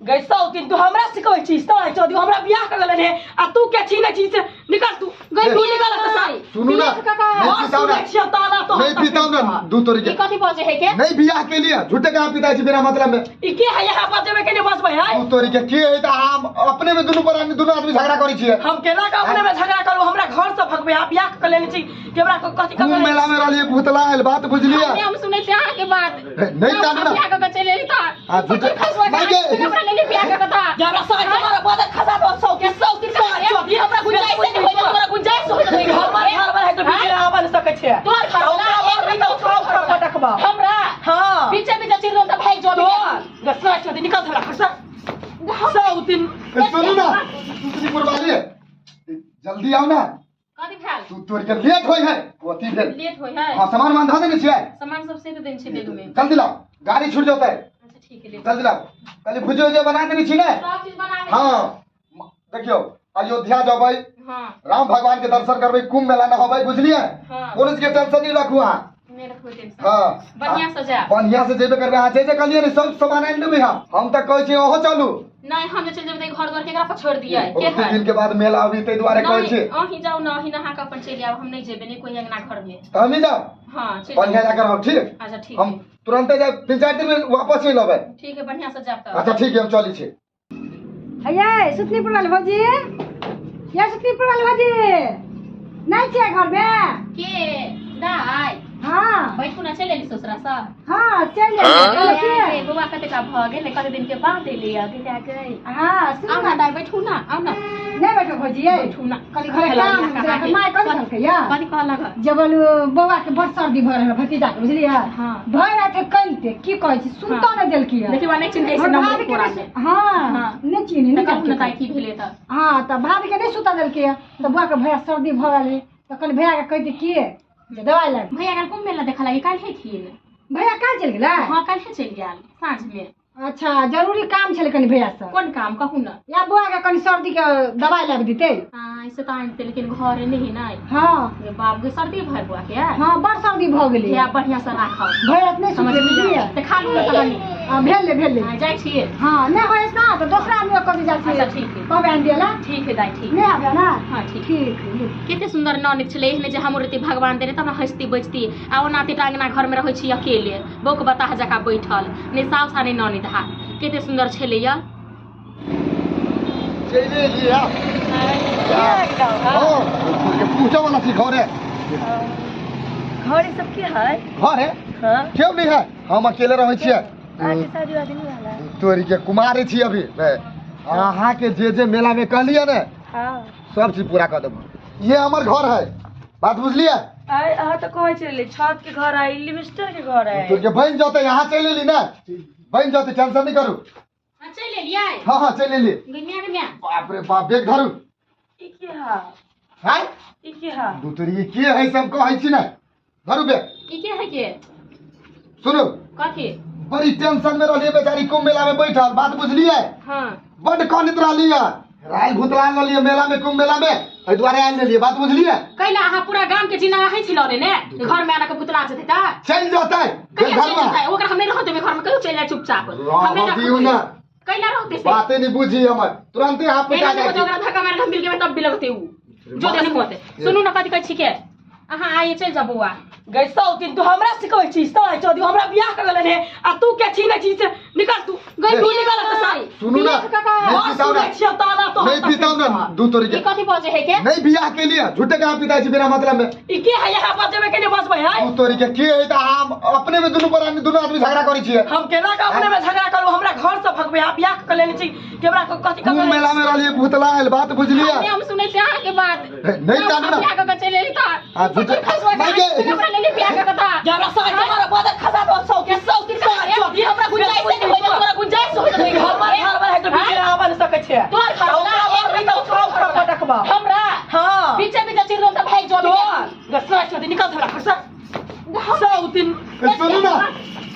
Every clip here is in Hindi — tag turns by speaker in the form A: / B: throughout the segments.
A: गैसौ दिन तू हमरा सिखबै छी तो चोदी हमरा बियाह कर गेले आ तू के छी नहीं छी से निकल तू गई तू निकल त साई
B: सुनू ना नहीं पिताऊ ना नहीं पिताऊ ना दू तोरी के
A: कथि बजे है के
B: नहीं बियाह के लिए झूठे कहां पिता छी बिना मतलब में
A: ई के है यहां पर जेबे के लिए बसबै है
B: दू तोरी के है त हम अपने में दोनों पर दोनों आदमी झगड़ा करै छी
A: हम केना का अपने में झगड़ा करू हमरा घर से भगबै आ बियाह कर लेने छी केबरा को कथि कर
B: मेला में रहलिए भूतला आइल बात बुझलिए
A: हम सुनै छी अहाँ के बात
B: नहीं कानू ना
A: बियाह कर चले ता
B: हां झूठे
A: हमरा लेले बियाह कर ता जरा साई हमारा बदल खसा दो सौ के चोदी हमरा गुंजाइश नहीं होय हमरा गुंजाइश होय त घर में है तो बीच में आबन सकै छै तोर खड़ा पटकबा हमरा हां बीचे बीचे चिर दो त भाई जो भी गस्सा चोदी निकल थोड़ा खसा सौ दिन
B: सुनू ना दूसरी पुरवारी जल्दी आओ ना
A: कथि भेल
B: तू तोर के लेट होय है ओती भेल
A: लेट होय है
B: हां सामान बांधा देने छियै
A: सामान सब से देन छै बैग में
B: जल्दी लाओ गाड़ी छूट जाता है
A: अच्छा ठीक है
B: जल्दी लाओ कल भुजिया जे बना देनी छी ना
A: सब चीज बना दे
B: हां देखियो अयोध्या जबै
A: हां
B: राम भगवान के दर्शन करबै कुंभ मेला न होबै बुझलिए
A: हां
B: पुलिस के टेंशन नहीं रखू हां
A: नहीं रखो टेंशन
B: हां
A: बढ़िया से जा
B: बढ़िया से जेबे करबे हां जे कलिए ने सब सामान आइन देबै हम त कहै छी ओहो चलू
A: नहीं हम चल जेबै घर द्वार केकरा पर छोड़ दिया
B: के है दिन के बाद मेला अभी तै दुआरे कहै छी
A: अही जाऊ न अही नहा के अपन चली आब हम नहीं जेबे नहीं कोई अंगना घर में
B: हम ही जाओ
A: हां चल
B: बढ़िया जाकर हम ठीक
A: अच्छा ठीक
B: हम तुरंत जा 3-4 दिन में वापस ही लबे
A: ठीक है बढ़िया से जाब त
B: अच्छा ठीक है हम चली छी
C: ये सुतनी पुरल भौजी ये सुतनी पुरल भौजी नहीं छे घर में
A: के दाई
C: हां
A: बैठू ना चले ली ससुरा सा
C: हां चल के
A: बुआ कते का भ गेल कते दिन के बाद एली आ दिला गई
C: हां
A: आओ ना दाई बैठू ना आओ ना
C: नहीं बैठो भौजी ये
A: बैठू ना कली
C: घर काम माय कल के या
A: कथि कह लगा
C: जबल बौआ के बड़ सर्दी भ रहल भतीजा के बुझलिए
A: हां
C: भर रात कलते की कहै छी सुनतो न देल की
A: देखिवा नहीं चिन्है से नंबर पूरा में
C: हां नहीं चिन्ह
A: त कहू ना दाई की भेले त
C: हां त भाभी के नहीं सुता देल के त बुआ के भैया सर्दी भ गेल त कल भैया के कह दे की दवाई ला
A: भैया कल कुंभ मेला देखा लगी काल है थी
C: भैया कहाँ चल गेला
A: हां काल है चल गेल साँझ में
C: अच्छा जरूरी काम छले कनी भैया से
A: कौन काम कहू ना
C: या बुआ के कनी सर्दी के दवाई लाग देते
A: हां ऐसे तो आनते लेकिन घर नहीं ना
C: हां
A: ये बाप के सर्दी भर बुआ के
C: हां बड़ सर्दी भ गेली
A: या बढ़िया से राखो
C: भैया नहीं समझ लिया
A: त खा लू ना तनी
C: भेल ले
A: हां जाय छिए
C: हां नहीं होय ना तो दूसरा आदमी को भी जा छी
A: अच्छा ठीक है
C: कब आन दिला
A: ठीक है दाई ठीक
C: नहीं आबे ना
A: हां ठीक
C: ठीक
A: कितने सुंदर ननिक छले एहने जे हमरती भगवान देने तब हंसती बजती आ ओनाती टांगना घर में रहै छी अकेले बौक बताह जका बैठल ने साउसा ने ननिद हा कितने सुंदर छले या
B: चले लिया हां के पूजा वाला थी घर है
A: घर सब के है
B: घर है
A: हां
B: क्यों नहीं है हम अकेले रहै छियै
A: आगे शादी वादी नहीं वाला
B: तोरी के कुमारी छी अभी अहाँ के जे मेला में कहलिए ने
A: हां
B: सब चीज पूरा कर देबो ये हमर घर है बात बुझलिए
A: आय अहाँ तो कहै छले छत के घर है लिविस्टर के घर है
B: तोर के बन जते यहाँ चले ली ना बन जते टेंशन नहीं करू
A: हां चले लिया
B: हां चले ली
A: गनिया
B: बाप रे बाप बेग धरू
A: ई के हा
B: है
A: ई के हा
B: दूतरी के है सब कहै छी ना धरू बेग
A: ई के है के
B: सुनो
A: कथि
B: बड़ी टेंशन में रहलिए बेचारी कुंभ मेला में बैठल बात बुझलिए
A: हां
B: बड़ कानित रहलिए राल भूतला रहलिए मेला में कुंभ मेला में एहि दुआरे आइन लेलिए बात बुझलिए
A: कैला अहाँ पूरा गांव के जिना है छिलो ने घर में आना के भूतला जेते ता
B: चल जाते
A: कैला
B: घर में
A: ओकरा हम नहीं रहते घर में कहियो चल जाए चुपचाप
B: रह दियौ ना
A: कैला रहते से
B: बातें नहीं बुझी हमर तुरंत ही हाथ पिटा
A: कैला
B: जाए
A: ओकरा धक्का मार के मिल के तब भी लगते उ जो देने होते सुनू ना कथि कहै छी के अहाँ आइए चल जा बौआ गैसौ दिन तू हमरा सिखबै छी तो चोदी हमरा बियाह कर गेले ने आ तू के छी नहीं छी से निकल तू गई तू निकल त साई
B: सुनू ना नहीं पिताऊ ना दू तोरी के
A: कथि बजे है के
B: नहीं बियाह के लिए झूठे कहां पिता छी बिना मतलब में
A: ई के है यहां पर जेबे के लिए बसबै है
B: दू तोरी के है त हम अपने में दोनों पर दोनों आदमी झगड़ा करै छियै
A: हम केना का अपने में झगड़ा करू हमरा घर से भगबै आ बियाह कर लेने छी केबरा को कथि
B: कुंभ मेला में रहलिए भूतला आइल बात बुझलिए
A: हम सुनै छी अहाँ के बात
B: नहीं कानू ना
A: बियाह कर चले ली ता
B: हां झूठे
A: हमरा लेले बियाह कर ता जरा साई हमारा बदल खसा दो सौ के चोदी हमरा गुंजाइश नहीं होय हमरा गुंजाइश होय घर में है तो बीच में आबन सकै छै तोर खड़ा पटकबा हमरा हां बीचे बीचे चिर दो त भाई जो भी गस्सा चोदी निकल थोड़ा खसा सौ दिन
B: सुनू ना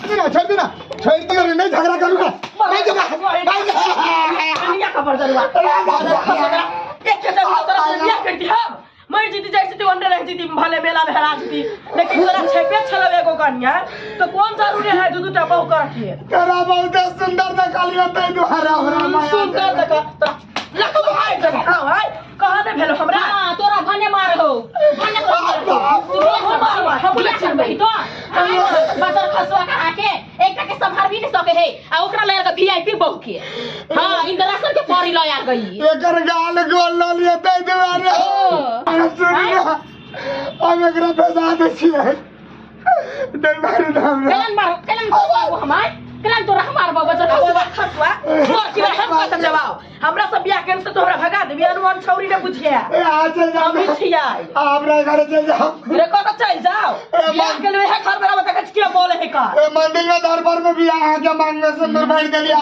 B: छोड़ देना नहीं झगड़ा करूंगा नहीं
A: दुनिया खबर जरूर एक के बियाह कर दी हम मर जीती जैसे तू अंदर रह जीती भले मेला में हरा जीती लेकिन तोरा छेपे छलो एगो कन्या तो कौन जरूरी है दू दूटा बहु कर के
B: तेरा बहुत सुंदर देखलियो तै दुआरा हमरा माया
A: सुंदर देख लखो भाई देख हां कहां ने भेलो हमरा हां तोरा भने मार हो भने मार हम बोले चल बही तो बाजार खसवा का आके एकटा के संभाल भी नहीं सके है आ ओकरा ले के वीआईपी बहु के हां इंद्रासन के परी ल आ गई
B: एकर गाल गोल ल लिए तै दुआरे सुनिया हम एकरा पैसा दे छियै दरबार नाम
A: कलन बाबू हमार कलन तो हमार बाबा जब खसवा मोर की हम कत जवाब हमरा सब बियाह के से तोहरा भगा देबी अनुमान छौरी ने बुझिया
B: ए आ चल जा
A: हम छिया
B: हमरा घर चल जाओ
A: रे कत चल जाओ बियाह के लिए है घर में बता के क्या बोले है का
B: ए मंदिर में दरबार में बियाह आ के मांगने से मेरे भाई के लिए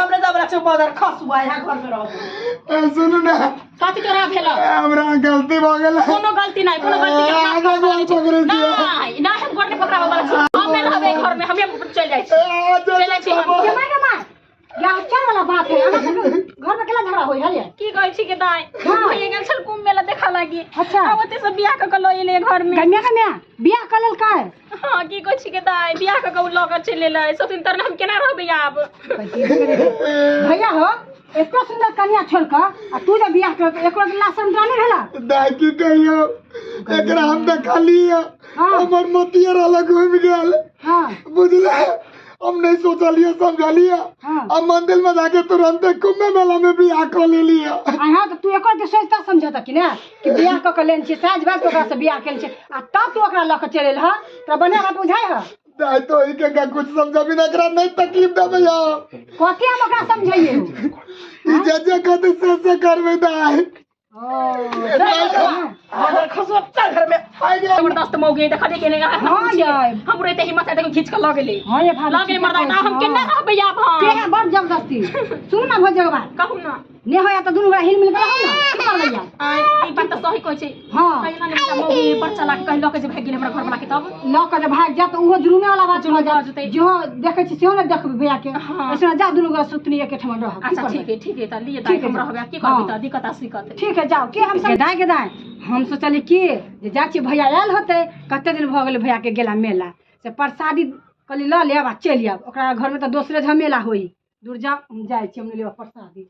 A: हमरे जबरा से बदर खसवा है घर में रहो
B: ए सुन ना
A: साथी तोरा भेला
B: हमरा गलती भ गेल
A: कोनो गलती नहीं कोनो गलती नहीं ना हम गोटे पकड़ा वाला हम में रहबे घर में हमें चल जाई चले छी हम
C: या अच्छा वाला बात है घर में केला झगड़ा होई है
A: की कहै छी के दाई ये गेल छल कुंभ मेला देखा लागी
C: अच्छा
A: आवते सब बियाह क लइले घर में
C: कन्या बियाह कर लेल काय
A: हां की कहै छी के दाई बियाह क लग चले ले सब दिन तर हम केना रहबे आब
C: भैया हो इतना सुंदर कन्या छोड़ कर आ तू जब बियाह कर एको लासन जाने भेला
B: दाई की कहियो एकरा हम देखलिए हमर मतिया अलग घूम गेल
C: हां
B: बुझले हम नहीं सोचलिए समझलिए अब मंदिर में जाके तुरंत कुंभ मेला में बियाह कर ले लिया
C: हां तो तू एको सोचता समझता कि ना कि बियाह क लेन छी साज बात ओकरा से बियाह केल छी आ तब तू ओकरा ल के चलेल ह त बने बात बुझाय ह
B: दाई तो ई के कुछ समझबी ना एकरा नहीं तकलीफ देबे या
C: कथि हम ओकरा समझाइए
B: ई जे कहते से करबे दाई
A: मगर खसवा चल घर में जबरदस्त मौगे देख दे के ने
C: हां यार
A: हम रहते हिम्मत है खींच के लगे ले
C: हां ये भाभी
A: लगे मरदा ना हम केना रहबे आब हम
C: के बड़ जबरदस्ती सुन ना भोज बात
A: कहू ना
C: ने होया त दुनु बड़ा हिल मिल के रहू ना की कर भैया
A: ई बात त सही कहै छै
C: हां
A: कहिना ने मौगे पर चला के कहलो के जे भाग गेल हमरा घर वाला के तब
C: ल के जे भाग जा त उहो जुलुमे वाला बात हो जाते जो देखे छी सेहो ने देखबे भैया के ऐसे जा दुनु के सुतनी एक ठमा रह
A: अच्छा ठीक है त लिए दाई हम रहबे की करबे त दिक्कत आसिकत
C: ठीक है जाओ के हम दाई हम सोचली कि जे जाची भैया आयल होते कते दिन भ गेल भैया के गेला मेला से प्रसादी कली ल लेब आ चल आब ओकरा घर में त दोसरे झमेला होई दूर जा हम जाय छी हम लेब प्रसादी